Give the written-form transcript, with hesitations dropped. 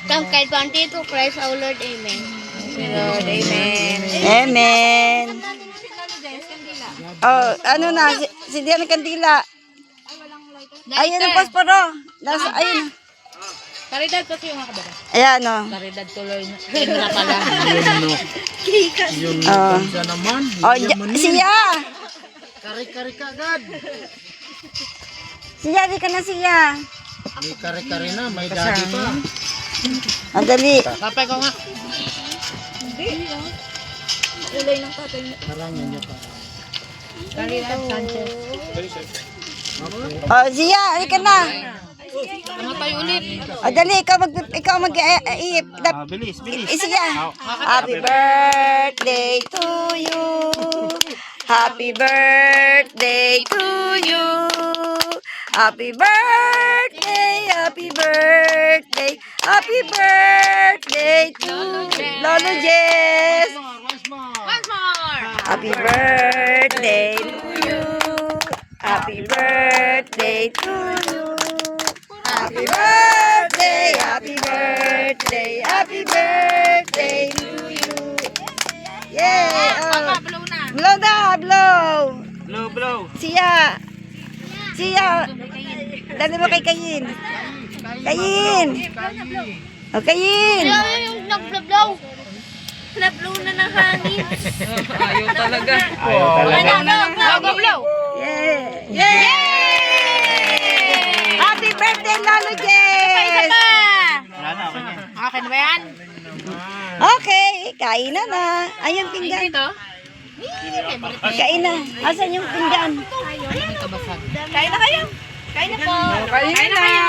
Kahit 22 Christ, our Lord, Amen. Lord, amen. Amen. Oh, ano na, si Diana Candila. Ayun ang posporo. Nasa, ayun. Karidad kasi yung nakabara. Ayan, oh. Karidad tuloy na. Ayun na pala. Yung Oh. ganda naman. Oh, siya. Kari-kari ka agad. Siya, di ka na siya. May kari-kari na, may daddy pa. Ang dali. Kapay ko nga. Kulay ng tatay niya. Karangan niya pa. Karidad Sanchez. Oh, siya, di ka na. Namatay ulit. Oh, dali, ikaw mag-iip. Bilis, bilis. Siya. Happy birthday to you. Happy birthday to you. Happy birthday, happy birthday, happy birthday to Lolo Jess. Once more. Once more. Happy birthday to you. Happy birthday to you. Happy birthday, happy birthday, happy birthday to you. Yay! Oh. Blow na. Blow na, blow. Blow, blow. Siya. Siya. Dali mo kay Kayin. Kayin. O, Kayin. Yung nag-blow. Nag-blow na ng hangin. Ayaw talaga. Blow. Yay! Yay! Happy birthday, Lolo Jess! Wala na, okay na. Akin ba yan? Okay, kain na na. Ayun, pinggan. Ito? Kain na. Asan yung pinggan? Ito basag. Kain na kayo. Kain na po. Kain na kayo.